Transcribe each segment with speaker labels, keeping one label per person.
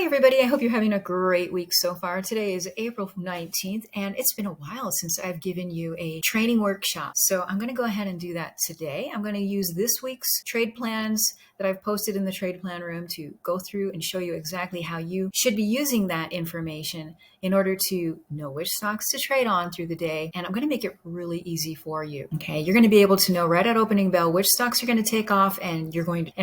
Speaker 1: Hi, everybody. I hope you're having a great week so far. Today is April 19th, and it's been a while since I've given you a training workshop. So I'm going to go ahead and do that today. I'm going to use this week's trade plans that I've posted in the trade plan room to go through and show you exactly how you should be using that information in order to know which stocks to trade on through the day. And I'm going to make it really easy for you. Okay. You're going to be able to know right at opening bell which stocks are going to take off and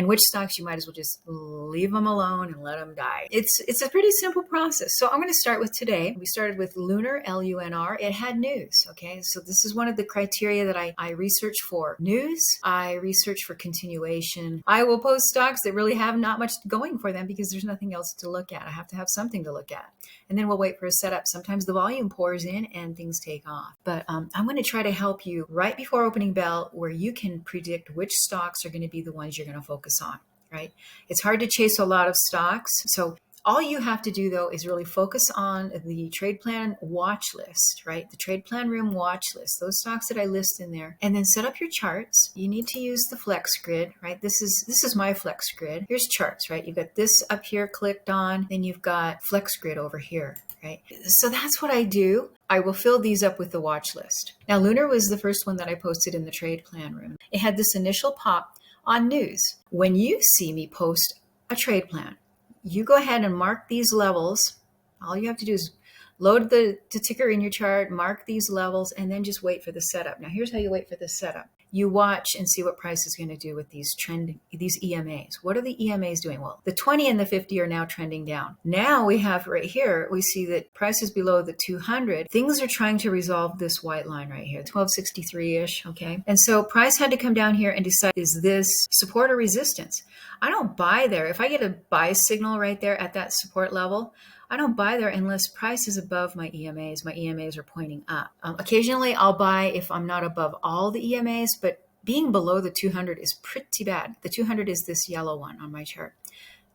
Speaker 1: which stocks you might as well just leave them alone and let them die. It's a pretty simple process. So I'm going to start with today. We started with Lunar, L-U-N-R. It had news. Okay. So this is one of the criteria that I research for news. I research for continuation. I will post stocks that really have not much going for them because there's nothing else to look at. I have to have something to look at. And then we'll wait for a setup. Sometimes the volume pours in and things take off. But I'm going to try to help you right before opening bell where you can predict which stocks are going to be the ones you're going to focus on, right? It's hard to chase a lot of stocks. So all you have to do, though, is really focus on the trade plan watch list, right? The trade plan room watch list, those stocks that I list in there, and then set up your charts. You need to use the flex grid, right? This is my flex grid. Here's charts, right? You've got this up here clicked on, then you've got flex grid over here, right? So that's what I do. I will fill these up with the watch list. Now, Lunar was the first one that I posted in the trade plan room. It had this initial pop on news. When you see me post a trade plan, you go ahead and mark these levels. All you have to do is load the ticker in your chart, mark these levels, and then just wait for the setup. Now, here's how you wait for the setup. You watch and see what price is going to do with these EMAs. What are the EMAs doing? Well, the 20 and the 50 are now trending down. Now we have right here, we see that prices below the 200. Things are trying to resolve this white line right here, 1263-ish, okay? And so price had to come down here and decide, is this support or resistance? I don't buy there. If I get a buy signal right there at that support level, I don't buy there unless price is above my EMAs. My EMAs are pointing up. Occasionally, I'll buy if I'm not above all the EMAs, but being below the 200 is pretty bad. The 200 is this yellow one on my chart.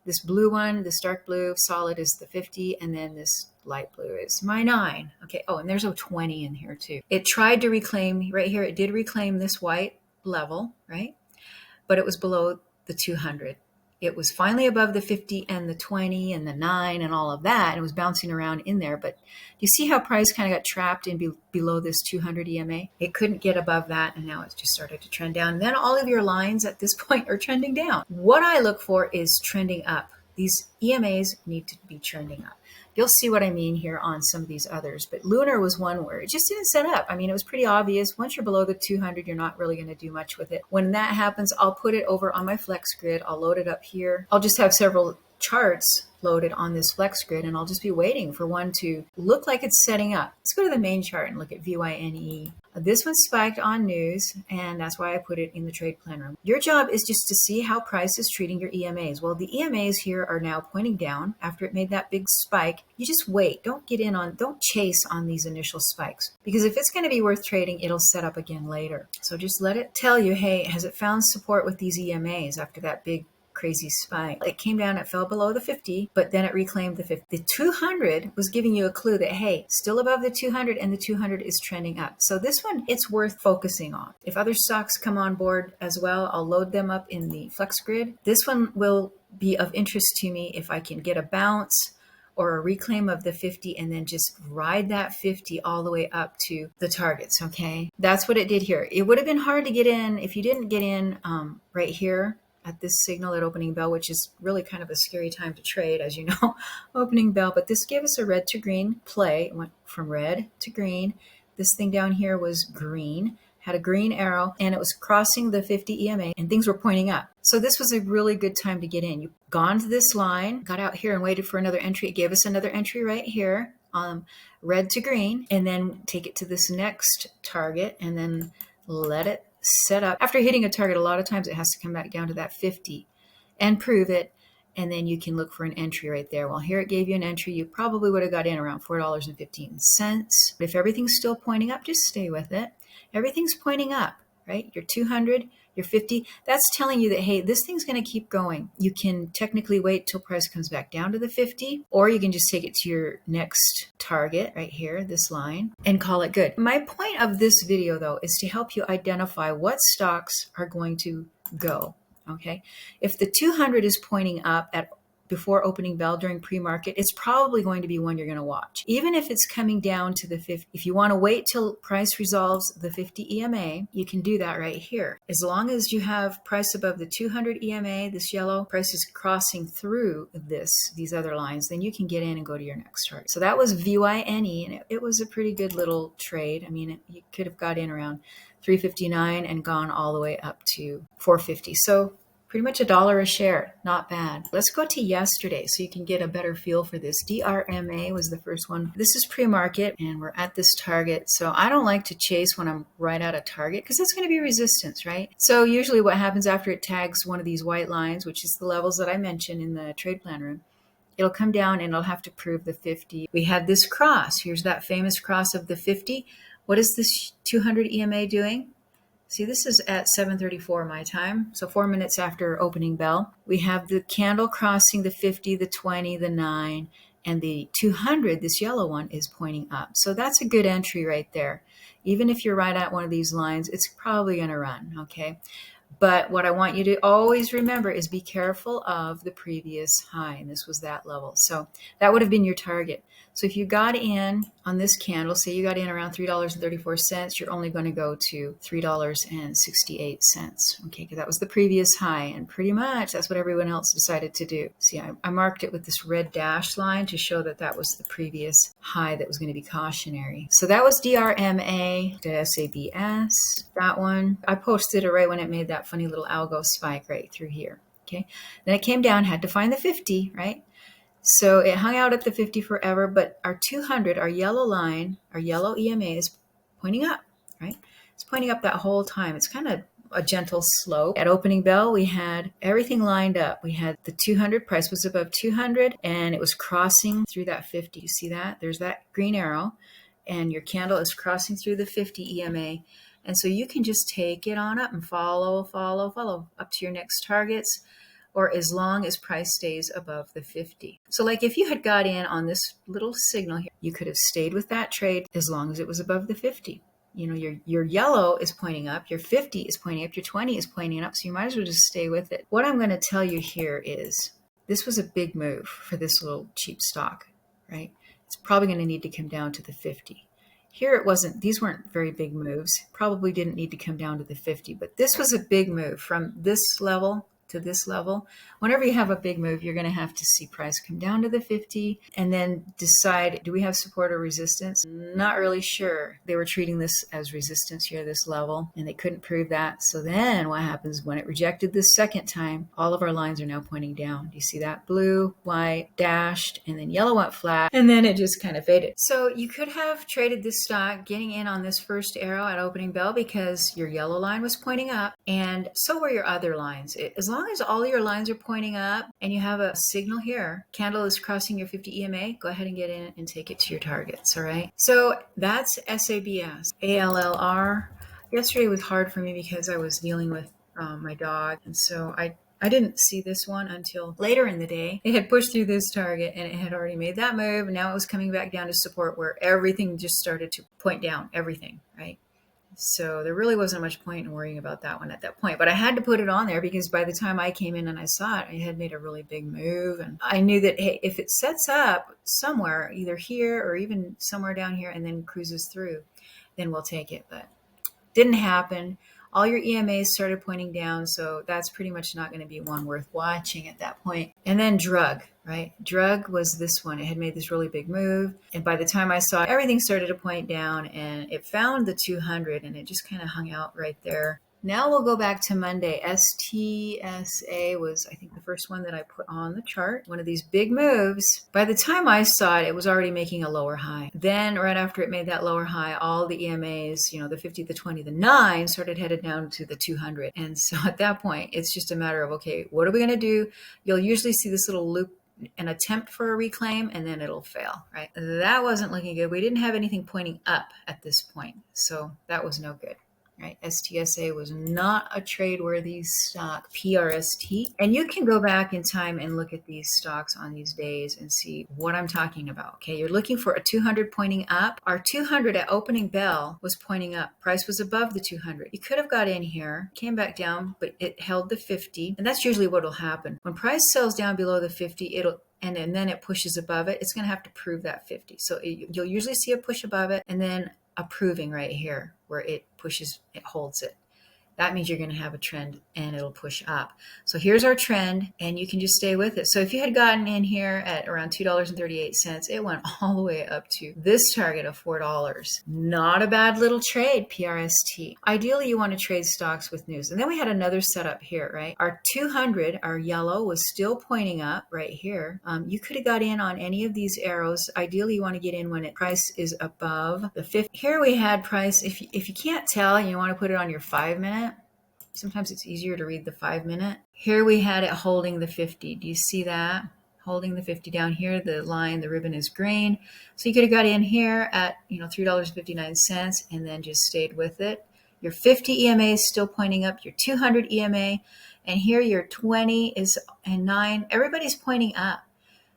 Speaker 1: This blue one, this dark blue solid is the 50, and then this light blue is my 9. Okay. Oh, and there's a 20 in here too. It tried to reclaim right here. It did reclaim this white level, right? But it was below the 200. It was finally above the 50 and the 20 and the 9 and all of that. And it was bouncing around in there. But you see how price kind of got trapped in below this 200 EMA? It couldn't get above that. And now it's just started to trend down. And then all of your lines at this point are trending down. What I look for is trending up. These EMAs need to be trending up. You'll see what I mean here on some of these others, but Lunar was one where it just didn't set up. I mean, it was pretty obvious. Once you're below the 200, you're not really going to do much with it. When that happens, I'll put it over on my flex grid. I'll load it up here. I'll just have several charts loaded on this flex grid, and I'll just be waiting for one to look like it's setting up. Let's go to the main chart and look at VYNE. This one spiked on news, and that's why I put it in the trade plan room. Your job is just to see how price is treating your EMAs. Well, the EMAs here are now pointing down after it made that big spike. You just wait. Don't chase on these initial spikes, because if it's going to be worth trading, it'll set up again later. So just let it tell you, hey, has it found support with these EMAs after that big crazy spike? It came down, it fell below the 50, but then it reclaimed the 50. The 200 was giving you a clue that, hey, still above the 200, and the 200 is trending up. So this one, it's worth focusing on. If other stocks come on board as well, I'll load them up in the flex grid. This one will be of interest to me if I can get a bounce or a reclaim of the 50 and then just ride that 50 all the way up to the targets, okay? That's what it did here. It would have been hard to get in if you didn't get in right here at this signal at opening bell, which is really kind of a scary time to trade, as you know, opening bell. But this gave us a red to green play. It went from red to green. This thing down here was green, had a green arrow, and it was crossing the 50 EMA, and things were pointing up. So this was a really good time to get in. You've gone to this line, got out here and waited for another entry. It gave us another entry right here, red to green, and then take it to this next target, and then let it set up. After hitting a target, a lot of times it has to come back down to that 50 and prove it, and then you can look for an entry right there. Well, here it gave you an entry. You probably would have got in around $4.15. But if everything's still pointing up, just stay with it. Everything's pointing up, right? Your 200, your 50, that's telling you that, hey, this thing's going to keep going. You can technically wait till price comes back down to the 50, or you can just take it to your next target right here, this line, and call it good. My point of this video, though, is to help you identify what stocks are going to go, okay? If the 200 is pointing up at before opening bell during pre-market, it's probably going to be one you're going to watch. Even if it's coming down to the 50, if you want to wait till price resolves the 50 EMA, you can do that right here. As long as you have price above the 200 EMA, this yellow price is crossing through these other lines, then you can get in and go to your next target. So that was VYNE, and it was a pretty good little trade. I mean, you could have got in around 359 and gone all the way up to 450. So pretty much $1 a share. Not bad. Let's go to yesterday so you can get a better feel for this. DRMA was the first one. This is pre-market and we're at this target. So I don't like to chase when I'm right at a target because it's going to be resistance, right? So usually what happens after it tags one of these white lines, which is the levels that I mentioned in the trade plan room, it'll come down and it'll have to prove the 50. We had this cross. Here's that famous cross of the 50. What is this 200 EMA doing? See, this is at 7:34 my time, so 4 minutes after opening bell. We have the candle crossing the 50, the 20, the 9, and the 200, this yellow one, is pointing up. So that's a good entry right there. Even if you're right at one of these lines, it's probably going to run, okay? But what I want you to always remember is be careful of the previous high, and this was that level. So that would have been your target. So if you got in on this candle, say you got in around $3.34, you're only going to go to $3.68, okay, because that was the previous high, and pretty much that's what everyone else decided to do. See, I marked it with this red dashed line to show that that was the previous high that was going to be cautionary. So that was DRMA, the SABS, that one. I posted it right when it made that funny little algo spike right through here, okay? Then it came down, had to find the 50, right? So it hung out at the 50 forever, but our 200, our yellow line, our yellow EMA is pointing up, right? It's pointing up that whole time. It's kind of a gentle slope. At opening bell, we had everything lined up. We had the 200, price was above 200, and it was crossing through that 50. You see that? There's that green arrow, and your candle is crossing through the 50 EMA. And so you can just take it on up and follow up to your next targets, or as long as price stays above the 50. So like if you had got in on this little signal here, you could have stayed with that trade as long as it was above the 50. You know, your yellow is pointing up, your 50 is pointing up, your 20 is pointing up, so you might as well just stay with it. What I'm going to tell you here is this was a big move for this little cheap stock, right? It's probably going to need to come down to the 50. Here it wasn't, these weren't very big moves, probably didn't need to come down to the 50, but this was a big move from this level to this level. Whenever you have a big move, you're going to have to see price come down to the 50 and then decide, do we have support or resistance? Not really sure. They were treating this as resistance here, this level, and they couldn't prove that. So then what happens when it rejected the second time? All of our lines are now pointing down. Do you see that? Blue, white, dashed, and then yellow went flat, and then it just kind of faded. So you could have traded this stock getting in on this first arrow at opening bell because your yellow line was pointing up, and so were your other lines. As long as all your lines are pointing up and you have a signal here, candle is crossing your 50 EMA, go ahead and get in and take it to your targets, all right? So that's SABS. ALLR. Yesterday was hard for me because I was dealing with my dog, and so I didn't see this one until later in the day. It had pushed through this target and it had already made that move, and now it was coming back down to support where everything just started to point down, everything, right? So there really wasn't much point in worrying about that one at that point. But I had to put it on there because by the time I came in and I saw it, I had made a really big move. And I knew that, hey, if it sets up somewhere, either here or even somewhere down here and then cruises through, then we'll take it. But didn't happen. All your EMAs started pointing down, so that's pretty much not going to be one worth watching at that point. And then drug, right? Drug was this one. It had made this really big move, and by the time I saw it, everything started to point down, and it found the 200, and it just kind of hung out right there. Now we'll go back to Monday. STSA was, I think, the first one that I put on the chart. One of these big moves. By the time I saw it, it was already making a lower high. Then right after it made that lower high, all the EMAs, the 50, the 20, the 9 started headed down to the 200. And so at that point, it's just a matter of, okay, what are we going to do? You'll usually see this little loop, an attempt for a reclaim, and then it'll fail, right? That wasn't looking good. We didn't have anything pointing up at this point. So that was no good. right? STSA was not a trade-worthy stock, PRST. And you can go back in time and look at these stocks on these days and see what I'm talking about. Okay, you're looking for a 200 pointing up. Our 200 at opening bell was pointing up. Price was above the 200. You could have got in here, came back down, but it held the 50. And that's usually what will happen. When price sells down below the 50, and then it pushes above it, it's going to have to prove that 50. So you'll usually see a push above it and then approving right here where it pushes, it holds it. That means you're going to have a trend and it'll push up. So here's our trend and you can just stay with it. So if you had gotten in here at around $2.38, it went all the way up to this target of $4. Not a bad little trade, PRST. Ideally, you want to trade stocks with news. And then we had another setup here, right? Our 200, our yellow, was still pointing up right here. You could have got in on any of these arrows. Ideally, you want to get in when price is above the 50. Here we had price. If you can't tell, you want to put it on your 5-minute. Sometimes it's easier to read the 5-minute. Here we had it holding the 50. Do you see that? Holding the 50 down here. The line, the ribbon is green. So you could have got in here at $3.59 and then just stayed with it. Your 50 EMA is still pointing up. Your 200 EMA, and here your 20 is and 9. Everybody's pointing up.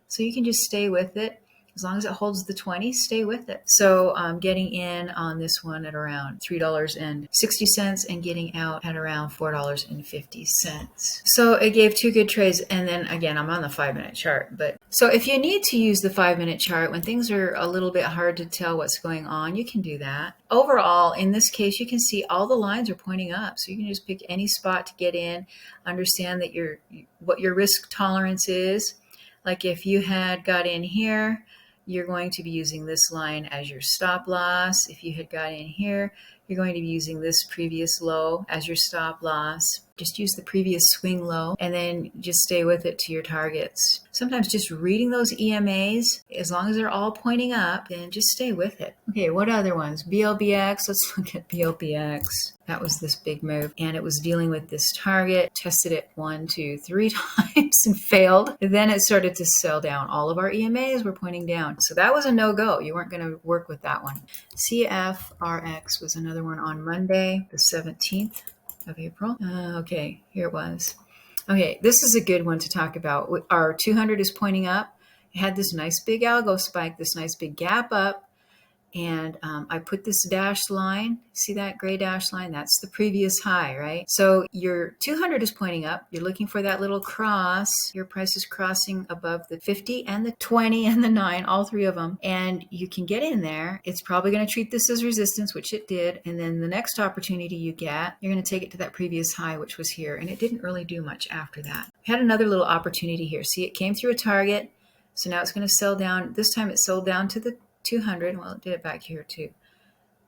Speaker 1: So you can just stay with it. As long as it holds the 20, stay with it. So I'm getting in on this one at around $3.60 and getting out at around $4.50. So it gave two good trades. And then again, I'm on the 5-minute chart. But so if you need to use the 5-minute chart when things are a little bit hard to tell what's going on, you can do that. Overall, in this case, you can see all the lines are pointing up. So you can just pick any spot to get in, understand that what your risk tolerance is. Like if you had got in here, you're going to be using this line as your stop loss. If you had got in here, you're going to be using this previous low as your stop loss. Just use the previous swing low and then just stay with it to your targets. Sometimes just reading those EMAs, as long as they're all pointing up, then just stay with it. Okay, what other ones? BLBX, let's look at BLBX. That was this big move and it was dealing with this target, tested it 1, 2, 3 times and failed. Then it started to sell down. All of our EMAs were pointing down. So that was a no-go. You weren't going to work with that one. CFRX was another one on Monday, the 17th of April. Okay, here it was. Okay, this is a good one to talk about. Our 200 is pointing up. It had this nice big algo spike, this nice big gap up. And I put this dashed line, see that gray dashed line? That's the previous high, right? So your 200 is pointing up. You're looking for that little cross. Your price is crossing above the 50 and the 20 and the 9, all three of them. And you can get in there. It's probably going to treat this as resistance, which it did. And then the next opportunity you get, you're going to take it to that previous high, which was here. And it didn't really do much after that. We had another little opportunity here. See, it came through a target. So now it's going to sell down. This time it sold down to the 200. Well, it did it back here too.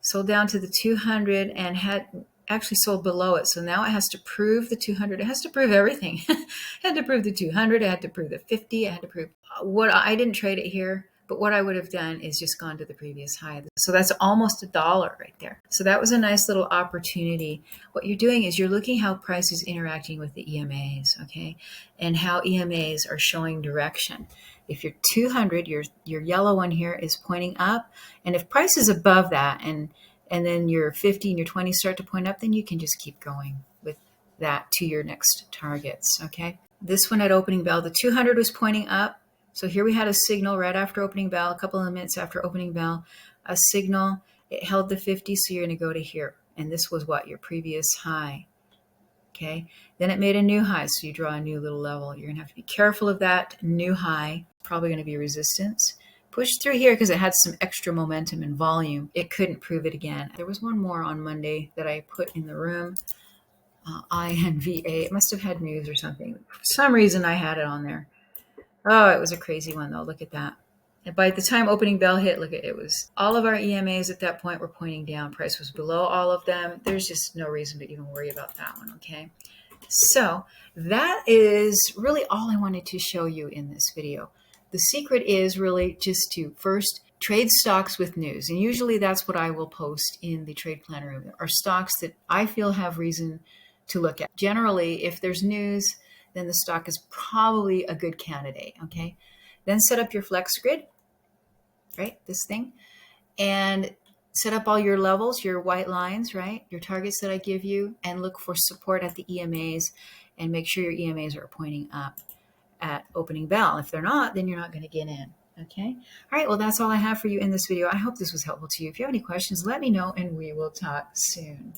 Speaker 1: Sold down to the 200 and had actually sold below it. So now it has to prove the 200. It has to prove everything. It had to prove the 200. It had to prove the 50. It had to prove what I didn't trade it here. But what I would have done is just gone to the previous high. So that's almost $1 right there. So that was a nice little opportunity. What you're doing is you're looking how price is interacting with the EMAs, okay? And how EMAs are showing direction. If your 200, your yellow one here is pointing up, and if price is above that and then your 50 and your 20 start to point up, then you can just keep going with that to your next targets, okay? This one at opening bell, the 200 was pointing up. So here we had a signal right after opening bell, a couple of minutes after opening bell, a signal. It held the 50, so you're going to go to here. And this was what? Your previous high. Okay. Then it made a new high, so you draw a new little level. You're going to have to be careful of that new high. Probably going to be resistance. Push through here because it had some extra momentum and volume. It couldn't prove it again. There was one more on Monday that I put in the room. INVA. It must have had news or something. For some reason, I had it on there. Oh, it was a crazy one, though. Look at that. And by the time opening bell hit, look at it was all of our EMAs at that point were pointing down. Price was below all of them. There's just no reason to even worry about that one, okay? So that is really all I wanted to show you in this video. The secret is really just to first trade stocks with news. And usually that's what I will post in the trade planner room, are stocks that I feel have reason to look at. Generally, if there's news, then the stock is probably a good candidate, okay? Then set up your flex grid, right? This thing. And Set up all your levels, your white lines, right? Your targets that I give you, and look for support at the EMAs and make sure your EMAs are pointing up at opening bell. If they're not, then you're not going to get in. Okay. All right. Well, that's all I have for you in this video. I hope this was helpful to you. If you have any questions, let me know and we will talk soon.